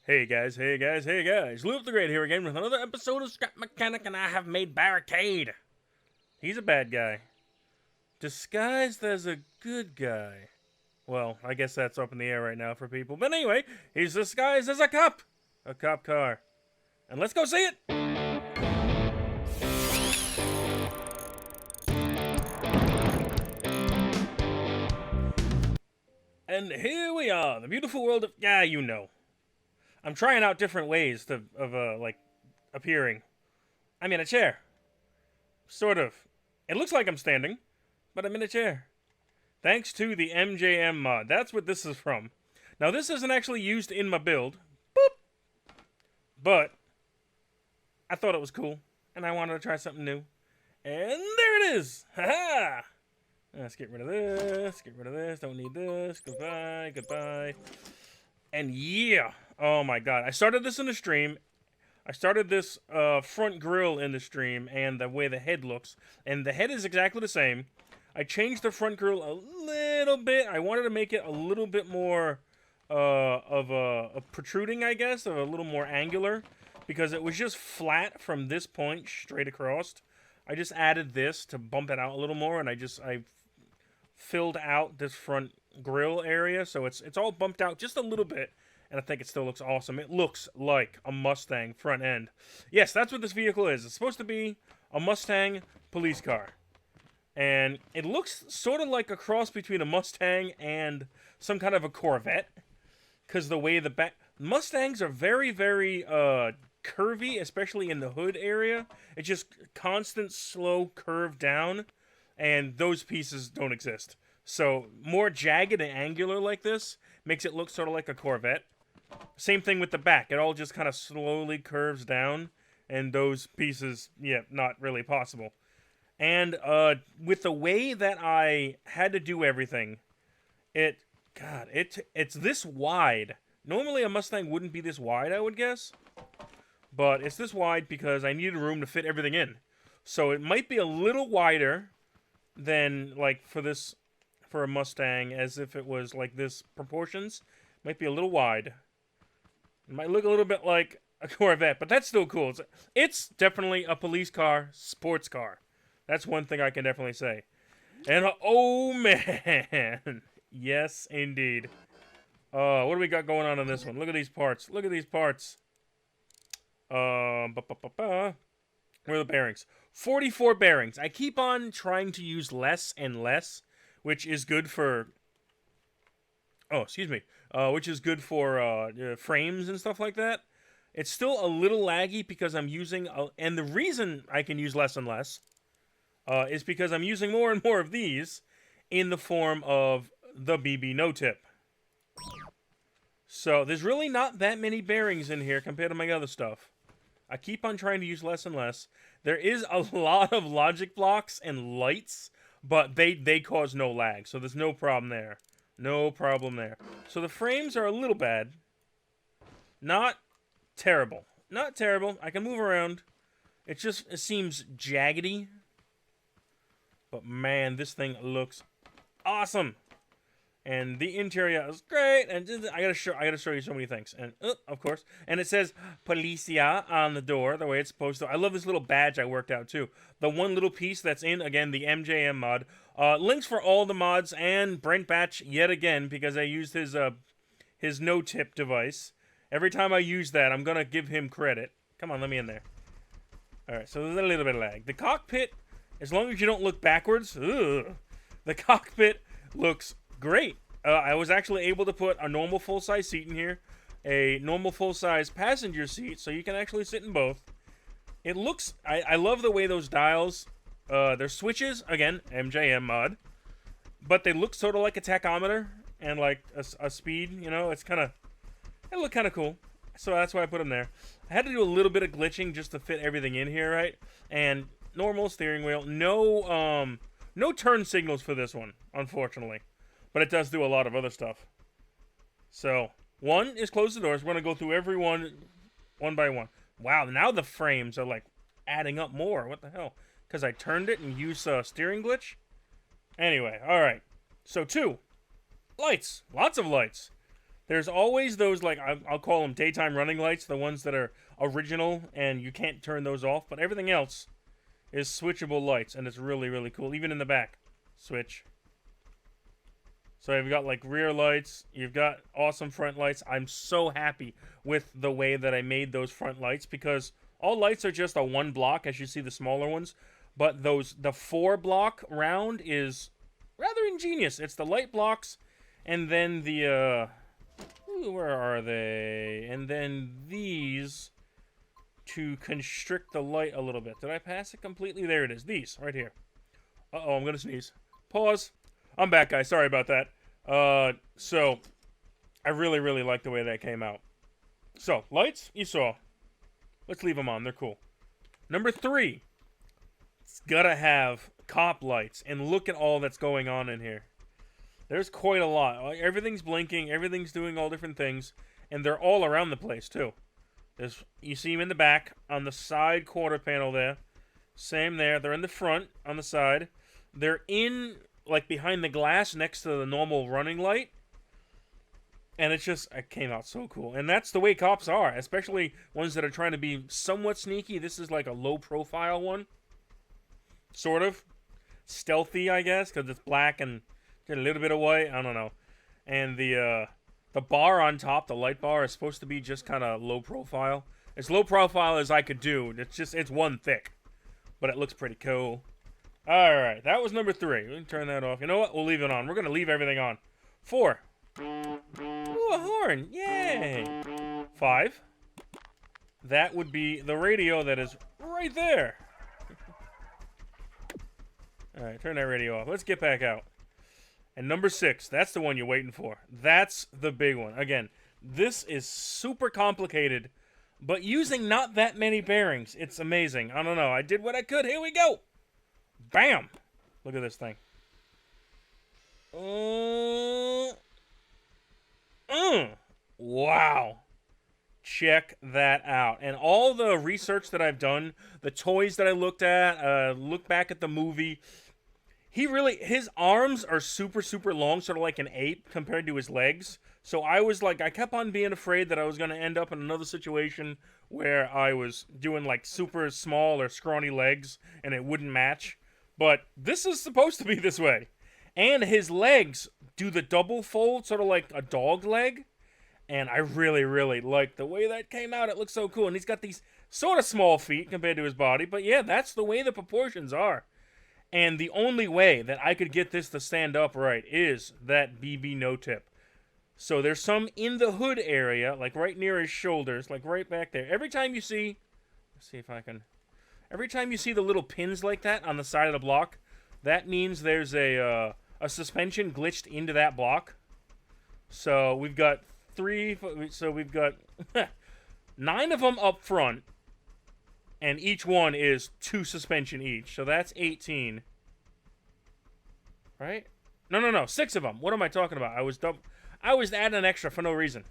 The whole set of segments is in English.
Hey guys, hey guys, hey guys. Luap TheGreat here again with another episode of Scrap Mechanic, and I have made Barricade. He's a bad guy. Disguised as a good guy. Well, I guess that's up in the air right now for people. But anyway, he's disguised as a cop. A cop car. And let's go see it! And here we are, the beautiful world of... Yeah, you know. I'm trying out different ways of appearing. I'm in a chair. Sort of. It looks like I'm standing, but I'm in a chair. Thanks to the MJM mod. That's what this is from. Now, this isn't actually used in my build. Boop! But I thought it was cool, and I wanted to try something new. And there it is! Ha-ha! Let's get rid of this, get rid of this, don't need this, goodbye, goodbye. And yeah, oh my god. I started this in the stream. I started this front grille in the stream and the way the head looks. And the head is exactly the same. I changed the front grille a little bit. I wanted to make it a little bit more of a protruding, I guess, or a little more angular. Because it was just flat from this point straight across. I just added this to bump it out a little more. And I filled out this front grille area. So it's all bumped out just a little bit. And I think it still looks awesome. It looks like a Mustang front end. Yes, that's what this vehicle is. It's supposed to be a Mustang police car. And it looks sort of like a cross between a Mustang and some kind of a Corvette. Because the way the back... Mustangs are very, very curvy, especially in the hood area. It's just constant, slow curve down. And those pieces don't exist. So, more jagged and angular like this makes it look sort of like a Corvette. Same thing with the back. It all just kind of slowly curves down. And those pieces, yeah, not really possible. And with the way that I had to do everything, it's this wide. Normally a Mustang wouldn't be this wide, I would guess. But it's this wide because I needed room to fit everything in. So it might be a little wider than, like, for a Mustang, as if it was like this proportions. Might be a little wide. It might look a little bit like a Corvette, but that's still cool. It's definitely a police car, sports car. That's one thing I can definitely say. And, oh, man. Yes, indeed. What do we got going on this one? Look at these parts. Look at these parts. Where are the bearings? 44 bearings. I keep on trying to use less and less, which is good for... Oh, excuse me. Which is good for frames and stuff like that. It's still a little laggy because I'm using... and the reason I can use less and less is because I'm using more and more of these in the form of the BB no-tip. So there's really not that many bearings in here compared to my other stuff. I keep on trying to use less and less. There is a lot of logic blocks and lights, but they cause no lag, so there's no problem there. No problem there. So the frames are a little bad. Not terrible. Not terrible. I can move around. It seems jaggedy. But man, this thing looks awesome. And the interior is great. And I gotta show you so many things. And of course. And it says Policia on the door, the way it's supposed to. I love this little badge I worked out too. The one little piece that's in, again, the MJM mod. Links for all the mods and Brent Batch yet again, because I used his no-tip device. Every time I use that, I'm gonna give him credit. Come on, let me in there. Alright, so there's a little bit of lag. The cockpit, as long as you don't look backwards, the cockpit looks great. I was actually able to put a normal full-size seat in here, a normal full-size passenger seat, so you can actually sit in both. It looks... I love the way those dials... they're switches, again, MJM mod, but they look sort of like a tachometer and like a speed, you know? It's kind of... They look kind of cool, so that's why I put them there. I had to do a little bit of glitching just to fit everything in here, right? And normal steering wheel. No turn signals for this one, unfortunately. But it does do a lot of other stuff. So, one is close the doors. We're going to go through every one by one. Wow, now the frames are like adding up more. What the hell? Because I turned it and used steering glitch? Anyway, alright. So, 2. Lights. Lots of lights. There's always those, like, I'll call them daytime running lights, the ones that are original and you can't turn those off, but everything else is switchable lights, and it's really, really cool. Even in the back, switch. So you've got, like, rear lights, you've got awesome front lights. I'm so happy with the way that I made those front lights, because all lights are just a 1 block, as you see the smaller ones, but the 4 block round is rather ingenious. It's the light blocks, and then the, where are they? And then these to constrict the light a little bit. Did I pass it completely? There it is. These, right here. Uh-oh, I'm gonna sneeze. Pause. I'm back, guys. Sorry about that. So, I really, really like the way that came out. So, lights, you saw. Let's leave them on. They're cool. Number 3. It's gotta have cop lights. And look at all that's going on in here. There's quite a lot. Everything's blinking. Everything's doing all different things. And they're all around the place, too. You see them in the back, on the side quarter panel there. Same there. They're in the front, on the side. They're in, like, behind the glass next to the normal running light. And it came out so cool. And that's the way cops are, especially ones that are trying to be somewhat sneaky. This is like a low-profile one. Sort of. Stealthy, I guess, because it's black and a little bit of white. I don't know. And the bar on top, the light bar, is supposed to be just kind of low-profile. As low-profile as I could do. It's one thick. But it looks pretty cool. Alright, that was number 3. We can turn that off. You know what? We'll leave it on. We're going to leave everything on. 4. Ooh, a horn. Yay. 5. That would be the radio that is right there. Alright, turn that radio off. Let's get back out. And number 6. That's the one you're waiting for. That's the big one. Again, this is super complicated, but using not that many bearings, it's amazing. I don't know. I did what I could. Here we go. Bam! Look at this thing. Wow. Check that out. And all the research that I've done, the toys that I looked at, look back at the movie, his arms are super, super long, sort of like an ape compared to his legs. So I kept on being afraid that I was going to end up in another situation where I was doing like super small or scrawny legs and it wouldn't match. But this is supposed to be this way. And his legs do the double fold, sort of like a dog leg. And I really, really like the way that came out. It looks so cool. And he's got these sort of small feet compared to his body. But yeah, that's the way the proportions are. And the only way that I could get this to stand upright is that BB no-tip. So there's some in the hood area, like right near his shoulders, like right back there. Every time you see... Let's see if I can... Every time you see the little pins like that on the side of the block, that means there's a suspension glitched into that block. So we've got 3... So we've got 9 of them up front. And each one is 2 suspension each. So that's 18. Right? No. 6 of them. What am I talking about? I was adding an extra for no reason.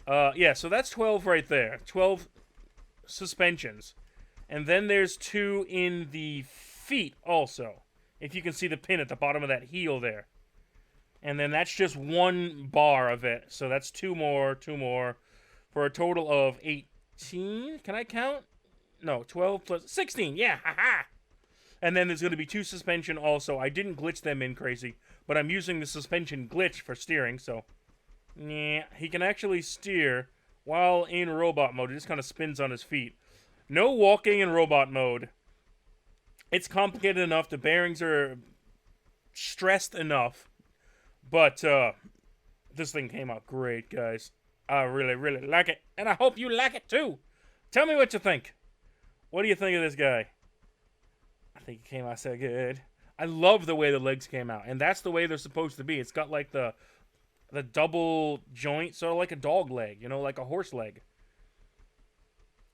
Yeah, so that's 12 right there. 12 suspensions. And then there's 2 in the feet also. If you can see the pin at the bottom of that heel there. And then that's just 1 bar of it. So that's 2 more. For a total of 18. Can I count? No, 12 plus 16. Yeah, haha. And then there's going to be 2 suspension also. I didn't glitch them in crazy. But I'm using the suspension glitch for steering. So, yeah, he can actually steer while in robot mode. He just kind of spins on his feet. No walking in robot mode. It's complicated enough. The bearings are stressed enough. But this thing came out great, guys. I really, really like it. And I hope you like it, too. Tell me what you think. What do you think of this guy? I think it came out so good. I love the way the legs came out. And that's the way they're supposed to be. It's got like the double joint, sort of like a dog leg. You know, like a horse leg.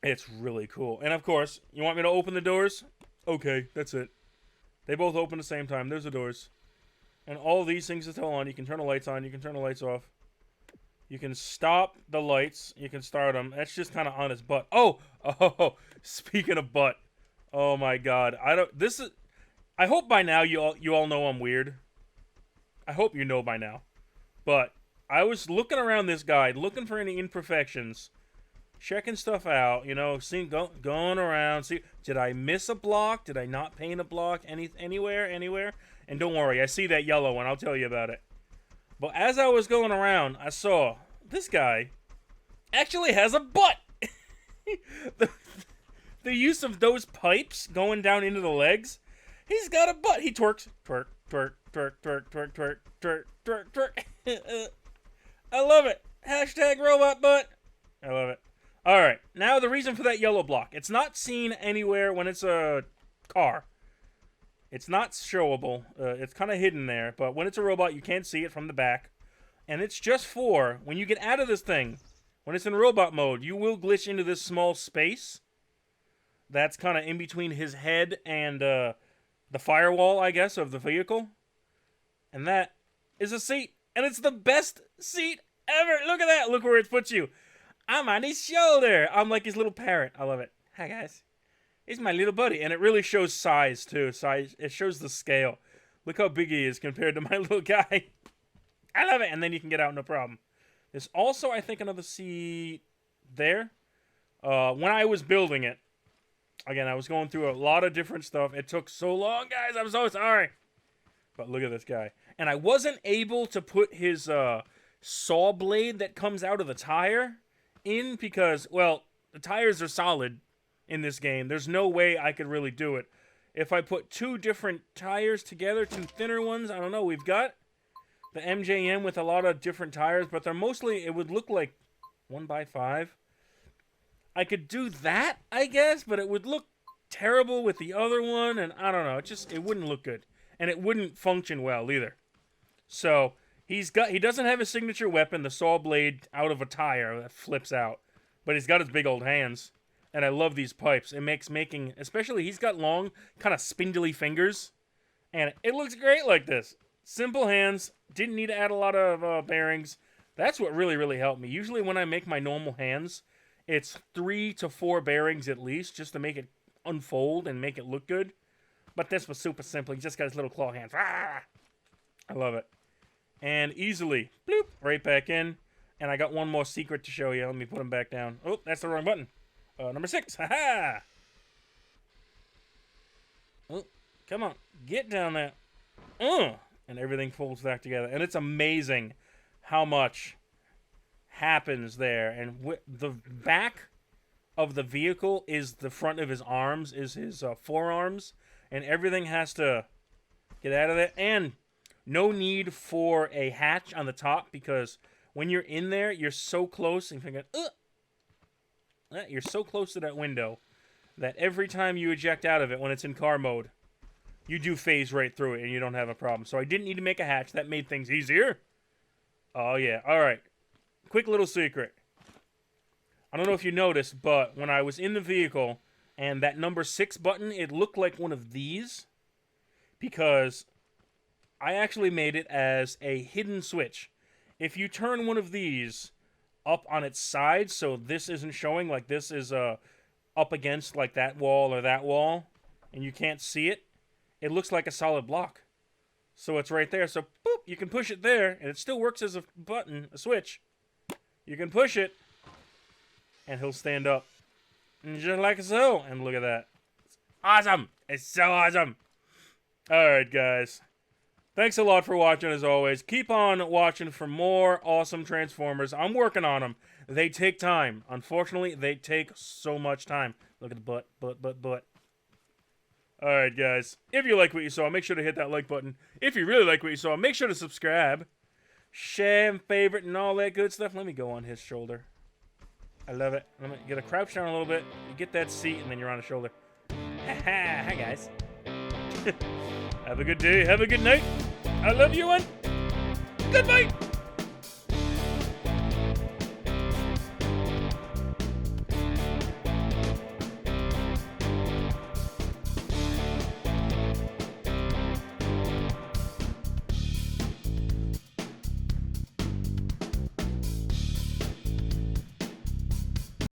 It's really cool. And of course, you want me to open the doors? Okay, that's it. They both open at the same time. There's the doors. And all these things are still on. You can turn the lights on. You can turn the lights off. You can stop the lights. You can start them. That's just kind of on his butt. Oh, speaking of butt. Oh my God. I hope by now you all know I'm weird. I hope you know by now. But I was looking around this guide, looking for any imperfections, checking stuff out, you know, going around, see, did I miss a block? Did I not paint a block anywhere? And don't worry, I see that yellow one. I'll tell you about it. But as I was going around, I saw this guy actually has a butt. the use of those pipes going down into the legs, he's got a butt. He twerks. Twerk, twerk, twerk, twerk, twerk, twerk, twerk, twerk, twerk. I love it. Hashtag robot butt. I love it. Alright, now the reason for that yellow block. It's not seen anywhere when it's a car. It's not showable. It's kind of hidden there. But when it's a robot, you can't see it from the back. And it's just for, when you get out of this thing, when it's in robot mode, you will glitch into this small space. That's kind of in between his head and the firewall, I guess, of the vehicle. And that is a seat. And it's the best seat ever. Look at that. Look where it puts you. I'm on his shoulder. I'm like his little parrot. I love it. Hi, guys. He's my little buddy. And it really shows size, too. Size. It shows the scale. Look how big he is compared to my little guy. I love it. And then you can get out, no problem. There's also, I think, another seat there. When I was building it, again, I was going through a lot of different stuff. It took so long, guys. I'm so sorry. But look at this guy. And I wasn't able to put his saw blade that comes out of the tire in because, well, the tires are solid in this game. There's no way I could really do it. If I put two different tires together, two thinner ones, I don't know. We've got the MJM with a lot of different tires, but they're mostly, it would look like 1x5. I could do that, I guess, but it would look terrible with the other one, and I don't know. It wouldn't look good. And it wouldn't function well either. So he doesn't have his signature weapon, the saw blade out of a tire that flips out. But he's got his big old hands. And I love these pipes. It makes making, especially he's got long, kind of spindly fingers. And it looks great like this. Simple hands. Didn't need to add a lot of bearings. That's what really, really helped me. Usually when I make my normal hands, it's 3 to 4 bearings at least, just to make it unfold and make it look good. But this was super simple. He just got his little claw hands. Ah! I love it. And easily, bloop, right back in. And I got one more secret to show you. Let me put him back down. Oh, that's the wrong button. Number 6. Ha-ha! Oh, come on. Get down there. And everything folds back together. And it's amazing how much happens there. And the back of the vehicle is the front of his arms, is his forearms. And everything has to get out of there. And no need for a hatch on the top because when you're in there, you're so close and thinking, you're so close to that window that every time you eject out of it when it's in car mode, you do phase right through it and you don't have a problem. So I didn't need to make a hatch. That made things easier. Oh, yeah. All right. Quick little secret. I don't know if you noticed, but when I was in the vehicle and that number 6 button, it looked like one of these because I actually made it as a hidden switch. If you turn one of these up on its side, so this isn't showing, like this is up against like that wall or that wall, and you can't see it, it looks like a solid block. So it's right there. So, boop, you can push it there, and it still works as a button, a switch. You can push it, and he'll stand up. And just like so. And look at that. It's awesome. It's so awesome. Alright, guys. Thanks a lot for watching, as always. Keep on watching for more awesome Transformers. I'm working on them. They take time. Unfortunately, they take so much time. Look at the butt. Alright, guys. If you like what you saw, make sure to hit that like button. If you really like what you saw, make sure to subscribe. Share and favorite and all that good stuff. Let me go on his shoulder. I love it. Let me get a crouch down a little bit. You get that seat, and then you're on his shoulder. Hi, guys. Have a good day. Have a good night. I love you, and goodbye.